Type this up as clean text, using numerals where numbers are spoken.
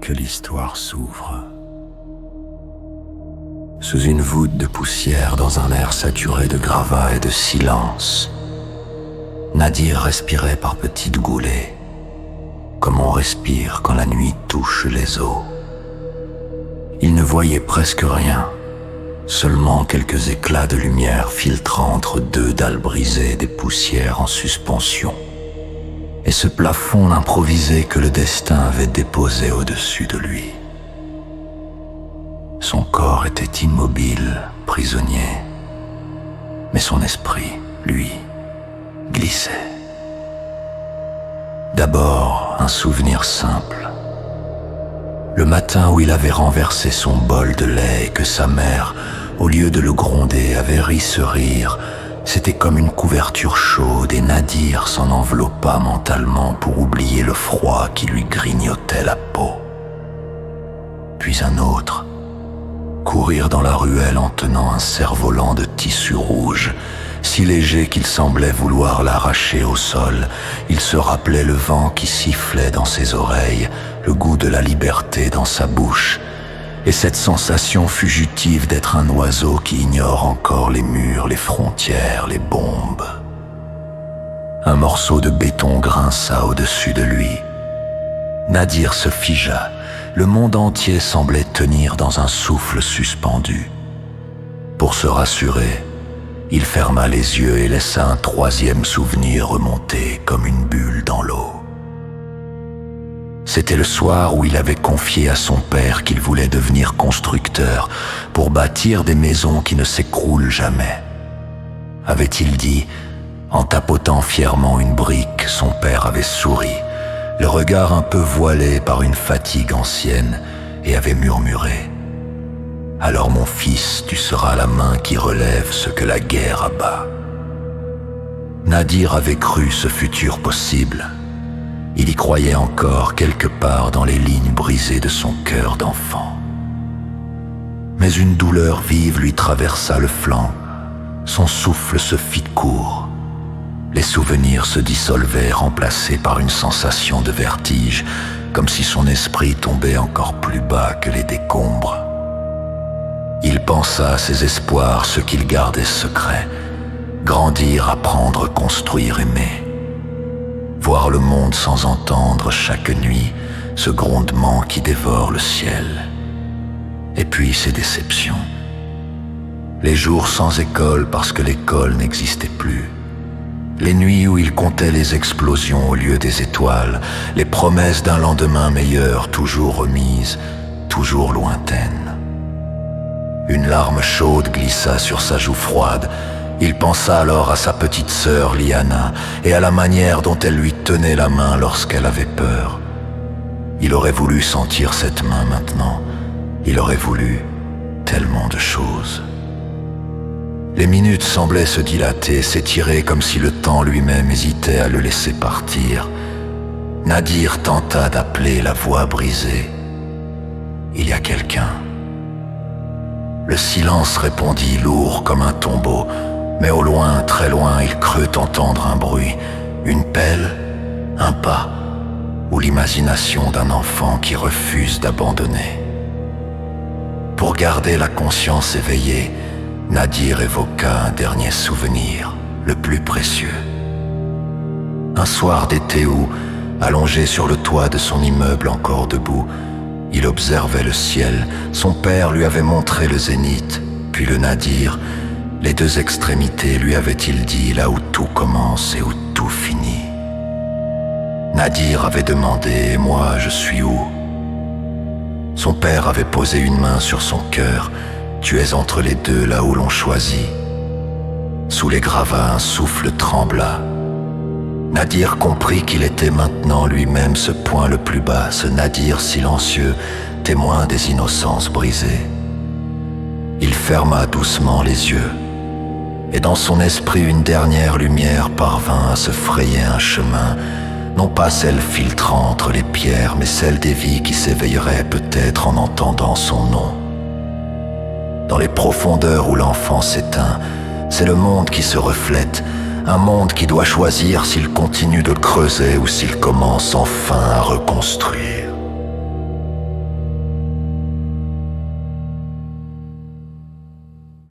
que l'histoire s'ouvre. Sous une voûte de poussière, dans un air saturé de gravats et de silence, Nadir respirait par petites goulées, comme on respire quand la nuit touche les os. Il ne voyait presque rien, seulement quelques éclats de lumière filtrant entre deux dalles brisées des poussières en suspension, et ce plafond improvisé que le destin avait déposé au-dessus de lui. Son corps était immobile, prisonnier, mais son esprit, lui, glissait. D'abord, un souvenir simple. Le matin où il avait renversé son bol de lait et que sa mère, au lieu de le gronder, avait ri ce rire, c'était comme une couverture chaude et Nadir s'en enveloppa mentalement pour oublier le froid qui lui grignotait la peau. Puis un autre, courir dans la ruelle en tenant un cerf-volant de tissu rouge, si léger qu'il semblait vouloir l'arracher au sol. Il se rappelait le vent qui sifflait dans ses oreilles, le goût de la liberté dans sa bouche, et cette sensation fugitive d'être un oiseau qui ignore encore les murs, les frontières, les bombes. Un morceau de béton grinça au-dessus de lui. Nadir se figea. Le monde entier semblait tenir dans un souffle suspendu. Pour se rassurer, il ferma les yeux et laissa un troisième souvenir remonter comme une bulle dans l'eau. C'était le soir où il avait confié à son père qu'il voulait devenir constructeur pour bâtir des maisons qui ne s'écroulent jamais. Avait-il dit, en tapotant fièrement une brique, son père avait souri, le regard un peu voilé par une fatigue ancienne, et avait murmuré « Alors mon fils, tu seras la main qui relève ce que la guerre abat. » Nadir avait cru ce futur possible. Il y croyait encore quelque part dans les lignes brisées de son cœur d'enfant. Mais une douleur vive lui traversa le flanc. Son souffle se fit court. Les souvenirs se dissolvaient, remplacés par une sensation de vertige, comme si son esprit tombait encore plus bas que les décombres. Il pensa à ses espoirs, ce qu'il gardait secret, grandir, apprendre, construire, aimer. Voir le monde sans entendre chaque nuit, ce grondement qui dévore le ciel. Et puis ses déceptions. Les jours sans école parce que l'école n'existait plus. Les nuits où il comptait les explosions au lieu des étoiles, les promesses d'un lendemain meilleur toujours remises, toujours lointaines. Une larme chaude glissa sur sa joue froide. Il pensa alors à sa petite sœur Liana et à la manière dont elle lui tenait la main lorsqu'elle avait peur. Il aurait voulu sentir cette main maintenant. Il aurait voulu tellement de choses. Les minutes semblaient se dilater, s'étirer comme si le temps lui-même hésitait à le laisser partir. Nadir tenta d'appeler la voix brisée. Il y a quelqu'un. Le silence répondit lourd comme un tombeau, mais au loin, très loin, il crut entendre un bruit, une pelle, un pas, ou l'imagination d'un enfant qui refuse d'abandonner. Pour garder la conscience éveillée, Nadir évoqua un dernier souvenir, le plus précieux. Un soir d'été où, allongé sur le toit de son immeuble encore debout, il observait le ciel. Son père lui avait montré le zénith, puis le nadir. Les deux extrémités, lui avait-il dit, là où tout commence et où tout finit. Nadir avait demandé « Et moi, je suis où ?» Son père avait posé une main sur son cœur. « Tu es entre les deux, là où l'on choisit. » Sous les gravats, un souffle trembla. Nadir comprit qu'il était maintenant lui-même ce point le plus bas, ce Nadir silencieux, témoin des innocences brisées. Il ferma doucement les yeux, et dans son esprit une dernière lumière parvint à se frayer un chemin, non pas celle filtrant entre les pierres, mais celle des vies qui s'éveilleraient peut-être en entendant son nom. Dans les profondeurs où l'enfant s'éteint, c'est le monde qui se reflète, un monde qui doit choisir s'il continue de creuser ou s'il commence enfin à reconstruire.